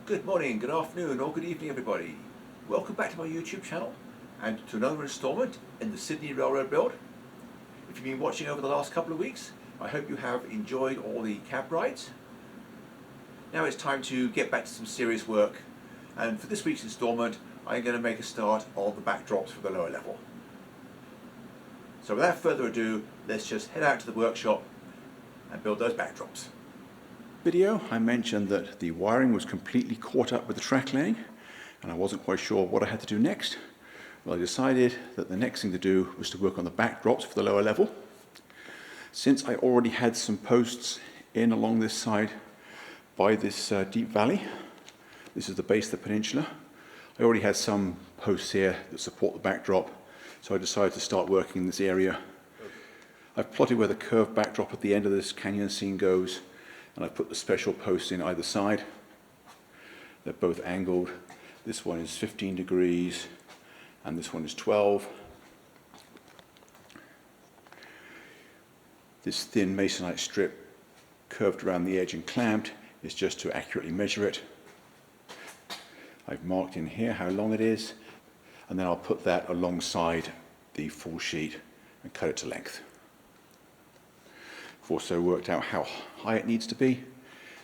Good morning, good afternoon, or good evening, everybody. Welcome back to my YouTube channel and to another installment in the Sydney Railroad build. If you've been watching over the last couple of weeks, I hope you have enjoyed all the cab rides. Now it's time to get back to some serious work, and for this week's installment, I'm going to make a start of the backdrops for the lower level. So without further ado, let's just head out to the workshop and build those backdrops. Video, I mentioned that the wiring was completely caught up with the track laying and I wasn't quite sure what I had to do next. Well, I decided that the next thing to do was to work on the backdrops for the lower level. Since I already had some posts in along this side by this deep valley, this is the base of the peninsula, I already had some posts here that support the backdrop, so I decided to start working in this area. I've plotted where the curved backdrop at the end of this canyon scene goes, and I've put the special posts in either side. They're both angled. This one is 15 degrees and this one is 12. This thin masonite strip curved around the edge and clamped is just to accurately measure it. I've marked in here how long it is, and then I'll put that alongside the full sheet and cut it to length. I've also worked out how high it needs to be. It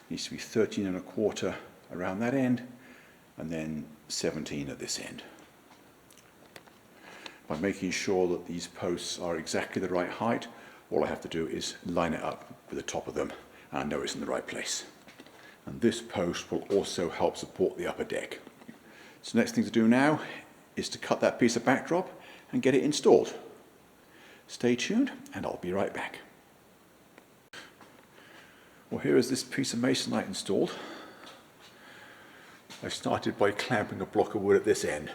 needs to be 13.25 around that end and then 17 at this end. By making sure that these posts are exactly the right height, all I have to do is line it up with the top of them and I know it's in the right place. And this post will also help support the upper deck. So the next thing to do now is to cut that piece of backdrop and get it installed. Stay tuned and I'll be right back. Well, here is this piece of masonite installed. I started by clamping a block of wood at this end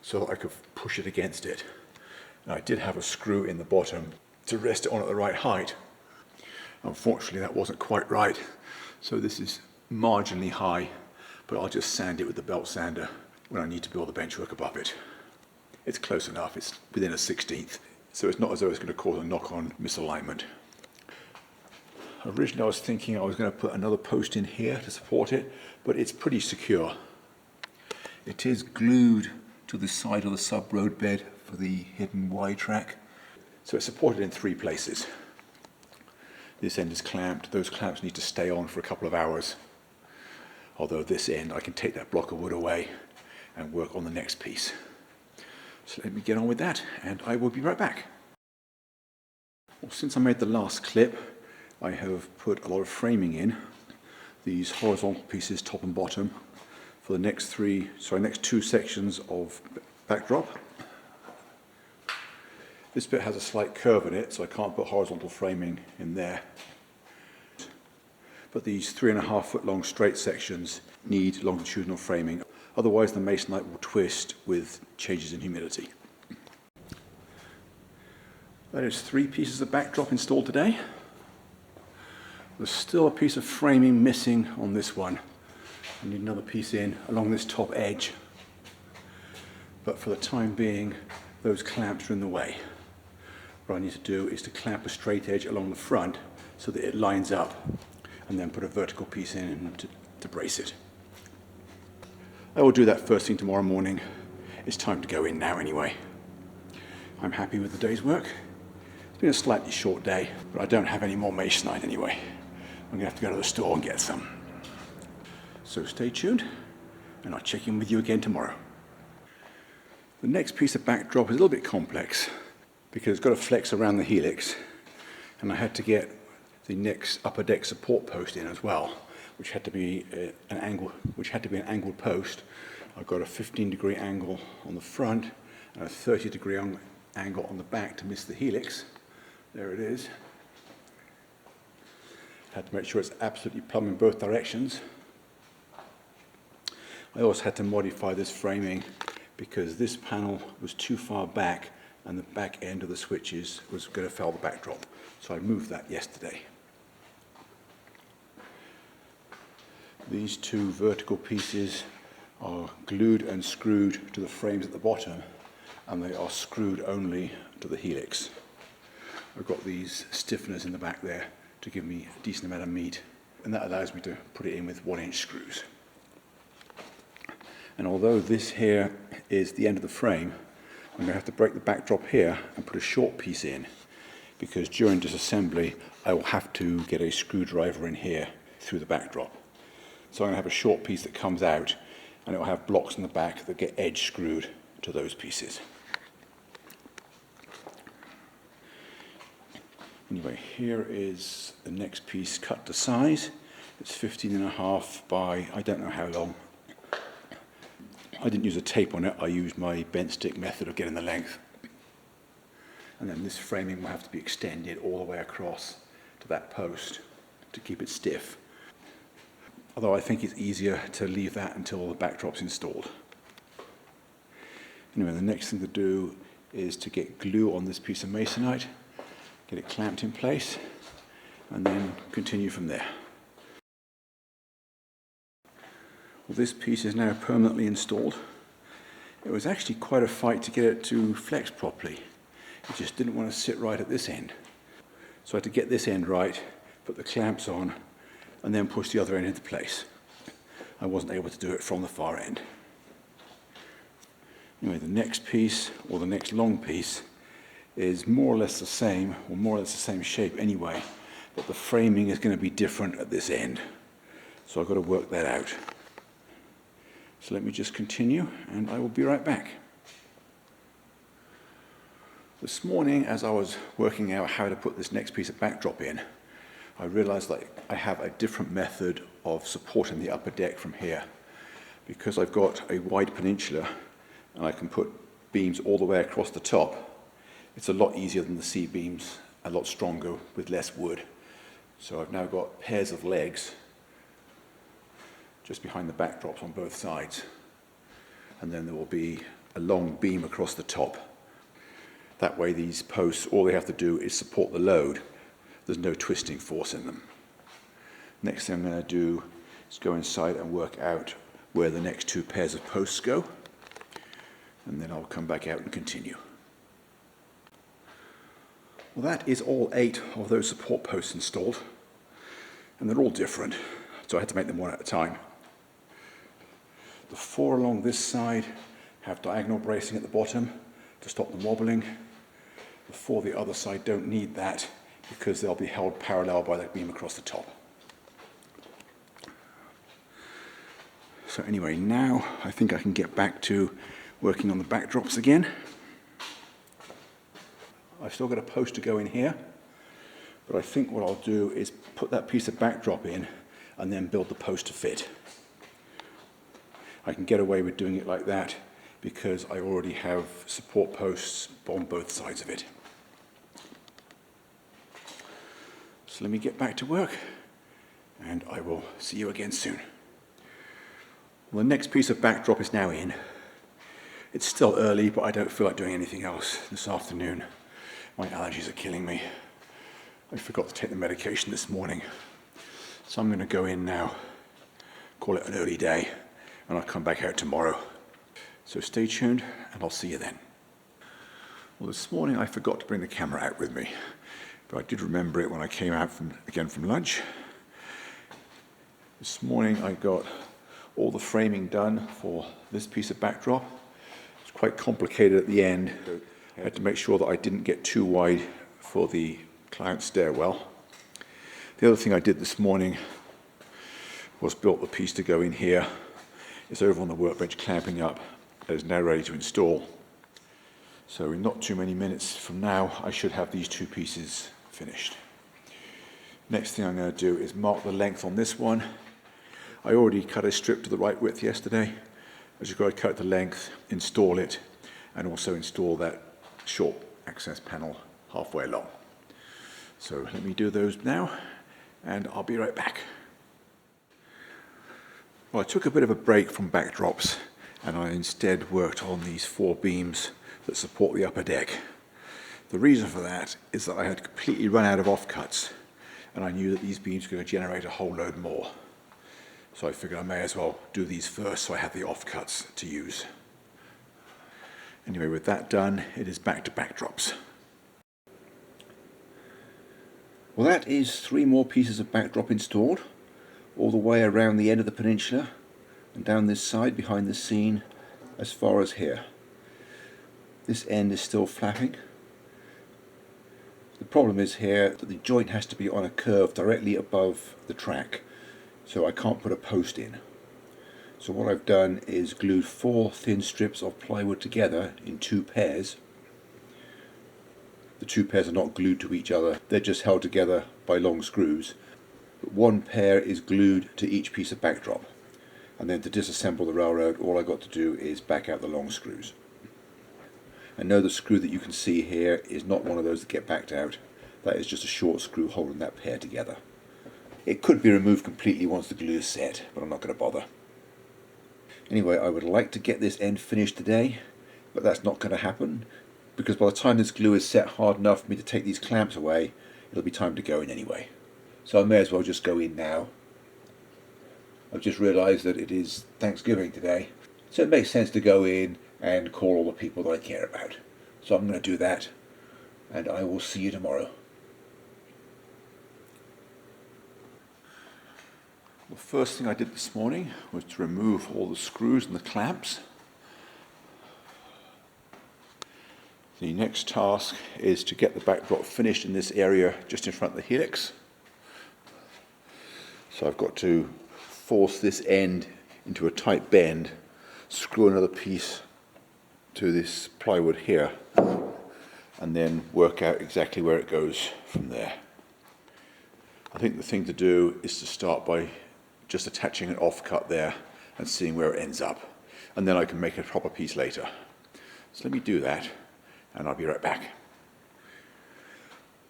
so that I could push it against it. And I did have a screw in the bottom to rest it on at the right height. Unfortunately, that wasn't quite right, so this is marginally high, but I'll just sand it with the belt sander when I need to build the benchwork above it. It's close enough, it's within a 1/16, so it's not as though it's going to cause a knock-on misalignment. Originally I was thinking I was going to put another post in here to support it, but it's pretty secure. It is glued to the side of the sub-road bed for the hidden Y track, so it's supported in 3 places. This end is clamped. Those clamps need to stay on for a couple of hours, although this end I can take that block of wood away and work on the next piece. So let me get on with that and I will be right back. Well, since I made the last clip, I have put a lot of framing in, these horizontal pieces top and bottom, for the next 2 sections of backdrop. This bit has a slight curve in it, so I can't put horizontal framing in there. But these 3.5 foot long straight sections need longitudinal framing, otherwise the masonite will twist with changes in humidity. That is 3 pieces of backdrop installed today. There's still a piece of framing missing on this one. I need another piece in along this top edge. But for the time being, those clamps are in the way. What I need to do is to clamp a straight edge along the front so that it lines up, and then put a vertical piece in to brace it. I will do that first thing tomorrow morning. It's time to go in now anyway. I'm happy with the day's work. It's been a slightly short day, but I don't have any more masonite anyway. I'm going to have to go to the store and get some. So stay tuned, and I'll check in with you again tomorrow. The next piece of backdrop is a little bit complex because it's got to flex around the Helix, and I had to get the next upper deck support post in as well, which had to be an angled post. I've got a 15-degree angle on the front and a 30-degree angle on the back to miss the Helix. There it is. Had to make sure it's absolutely plumb in both directions. I also had to modify this framing because this panel was too far back and the back end of the switches was going to foul the backdrop. So I moved that yesterday. These 2 vertical pieces are glued and screwed to the frames at the bottom, and they are screwed only to the Helix. I've got these stiffeners in the back there to give me a decent amount of meat, and that allows me to put it in with 1-inch screws. And although this here is the end of the frame, I'm going to have to break the backdrop here and put a short piece in, because during disassembly I will have to get a screwdriver in here through the backdrop. So I'm going to have a short piece that comes out, and it will have blocks in the back that get edge screwed to those pieces. Anyway, here is the next piece cut to size. It's 15.5 by I don't know how long. I didn't use a tape on it, I used my bent stick method of getting the length. And then this framing will have to be extended all the way across to that post to keep it stiff. Although I think it's easier to leave that until the backdrop's installed. Anyway, the next thing to do is to get glue on this piece of masonite, get it clamped in place, and then continue from there. Well, this piece is now permanently installed. It was actually quite a fight to get it to flex properly. It just didn't want to sit right at this end. So I had to get this end right, put the clamps on, and then push the other end into place. I wasn't able to do it from the far end. Anyway, the next piece, or the next long piece, is more or less the same, or more or less the same shape anyway, but the framing is going to be different at this end. So I've got to work that out. So let me just continue, and I will be right back. This morning, as I was working out how to put this next piece of backdrop in, I realized that I have a different method of supporting the upper deck from here. Because I've got a wide peninsula, and I can put beams all the way across the top, it's a lot easier than the C-beams, a lot stronger with less wood. So I've now got pairs of legs just behind the backdrops on both sides. And then there will be a long beam across the top. That way these posts, all they have to do is support the load. There's no twisting force in them. Next thing I'm going to do is go inside and work out where the next two pairs of posts go. And then I'll come back out and continue. Well, that is all 8 of those support posts installed. And they're all different, so I had to make them one at a time. The 4 along this side have diagonal bracing at the bottom to stop them wobbling. The 4 the other side don't need that because they'll be held parallel by that beam across the top. So anyway, now I think I can get back to working on the backdrops again. I've still got a post to go in here, but I think what I'll do is put that piece of backdrop in and then build the post to fit. I can get away with doing it like that because I already have support posts on both sides of it. So let me get back to work, and I will see you again soon. Well, the next piece of backdrop is now in. It's still early, but I don't feel like doing anything else this afternoon. My allergies are killing me. I forgot to take the medication this morning. So I'm going to go in now, call it an early day, and I'll come back out tomorrow. So stay tuned, and I'll see you then. Well, this morning I forgot to bring the camera out with me, but I did remember it when I came out again from lunch. This morning I got all the framing done for this piece of backdrop. It's quite complicated at the end. I had to make sure that I didn't get too wide for the client stairwell. The other thing I did this morning was built the piece to go in here. It's over on the workbench clamping up. It is now ready to install. So in not too many minutes from now, I should have these 2 pieces finished. Next thing I'm going to do is mark the length on this one. I already cut a strip to the right width yesterday. I just got to cut the length, install it, and also install that short access panel halfway along. So let me do those now, and I'll be right back. Well, I took a bit of a break from backdrops, and I instead worked on these 4 beams that support the upper deck. The reason for that is that I had completely run out of offcuts, and I knew that these beams were going to generate a whole load more. So I figured I may as well do these first so I have the offcuts to use. Anyway, with that done, it is back to backdrops. Well, that is 3 more pieces of backdrop installed, all the way around the end of the peninsula, and down this side behind the scene as far as here. This end is still flapping. The problem is here that the joint has to be on a curve directly above the track, so I can't put a post in. So what I've done is glued 4 thin strips of plywood together in 2 pairs. The 2 pairs are not glued to each other, they're just held together by long screws. But 1 pair is glued to each piece of backdrop. And then to disassemble the railroad, all I've got to do is back out the long screws. And no, the screw that you can see here is not one of those that get backed out. That is just a short screw holding that pair together. It could be removed completely once the glue is set, but I'm not going to bother. Anyway, I would like to get this end finished today, but that's not going to happen, because by the time this glue is set hard enough for me to take these clamps away, it'll be time to go in anyway. So I may as well just go in now. I've just realised that it is Thanksgiving today, so it makes sense to go in and call all the people that I care about. So I'm going to do that, and I will see you tomorrow. The first thing I did this morning was to remove all the screws and the clamps. The next task is to get the backdrop finished in this area just in front of the Helix. So I've got to force this end into a tight bend, screw another piece to this plywood here, and then work out exactly where it goes from there. I think the thing to do is to start by just attaching an offcut there and seeing where it ends up, and then I can make a proper piece later. So let me do that and I'll be right back.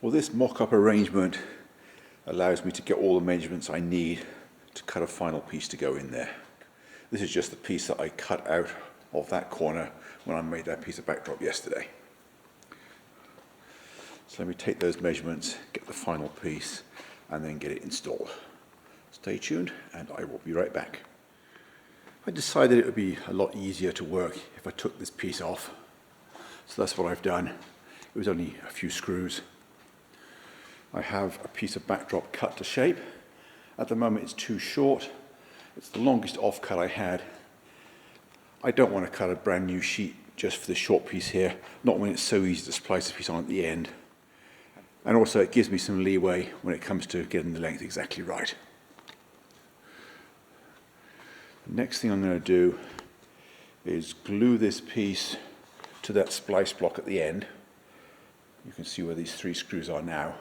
Well, this mock-up arrangement allows me to get all the measurements I need to cut a final piece to go in there. This is just the piece that I cut out of that corner when I made that piece of backdrop yesterday. So let me take those measurements, get the final piece, and then get it installed. Stay tuned and I will be right back. I decided it would be a lot easier to work if I took this piece off. So that's what I've done. It was only a few screws. I have a piece of backdrop cut to shape. At the moment it's too short. It's the longest offcut I had. I don't want to cut a brand new sheet just for this short piece here, not when it's so easy to splice the piece on at the end. And also it gives me some leeway when it comes to getting the length exactly right. The next thing I'm going to do is glue this piece to that splice block at the end. You can see where these 3 screws are now.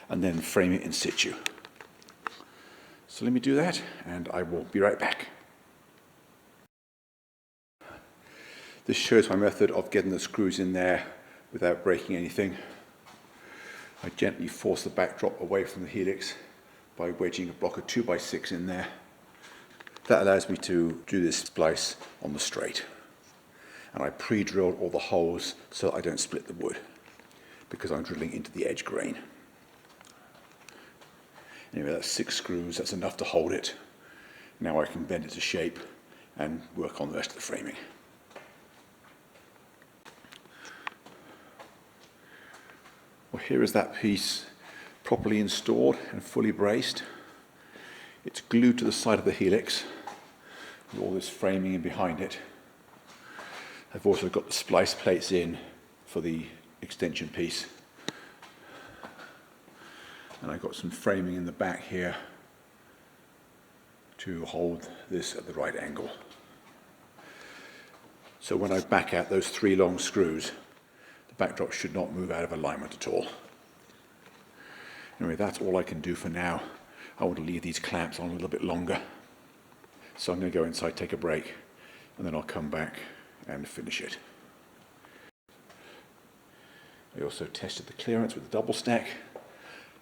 And then frame it in situ. So let me do that and I will be right back. This shows my method of getting the screws in there without breaking anything. I gently force the backdrop away from the Helix by wedging a block of 2x6 in there. That allows me to do this splice on the straight. And I pre-drilled all the holes so that I don't split the wood, because I'm drilling into the edge grain. Anyway, that's 6 screws, that's enough to hold it. Now I can bend it to shape and work on the rest of the framing. Well, here is that piece properly installed and fully braced. It's glued to the side of the Helix with all this framing in behind it. I've also got the splice plates in for the extension piece. And I've got some framing in the back here to hold this at the right angle. So when I back out those 3 long screws, the backdrop should not move out of alignment at all. Anyway, that's all I can do for now. I want to leave these clamps on a little bit longer. So I'm going to go inside, take a break, and then I'll come back and finish it. I also tested the clearance with the double stack.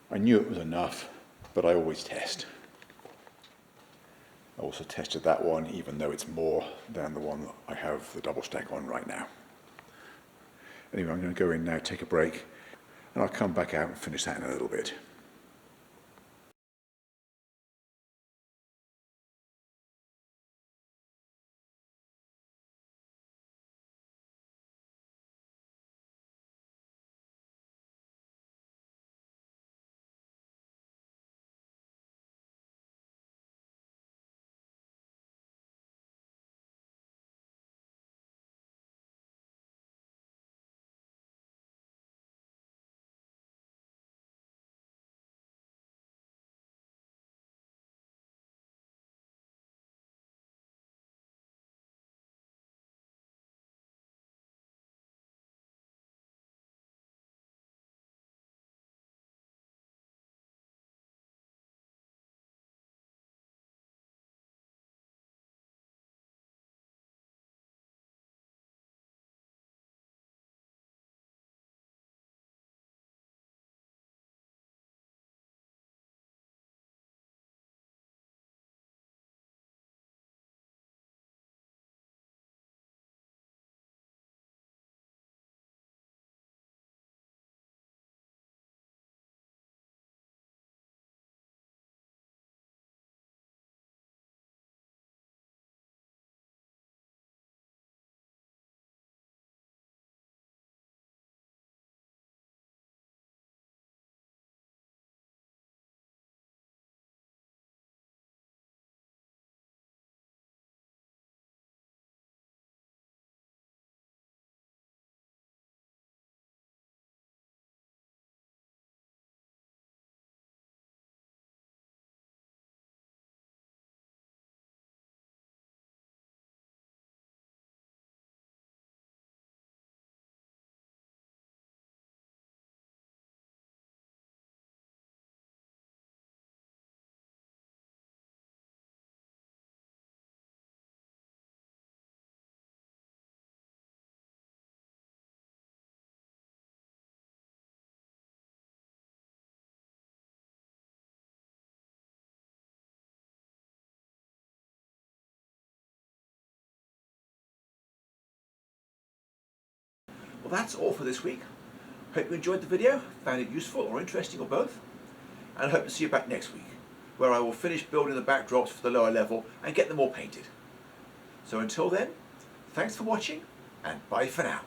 I knew it was enough, but I always test. I also tested that one, even though it's more than the one that I have the double stack on right now. Anyway, I'm going to go in now, take a break, and I'll come back out and finish that in a little bit. Well, that's all for this week. Hope you enjoyed the video, found it useful or interesting or both, and I hope to see you back next week, where I will finish building the backdrops for the lower level and get them all painted. So until then, thanks for watching and bye for now.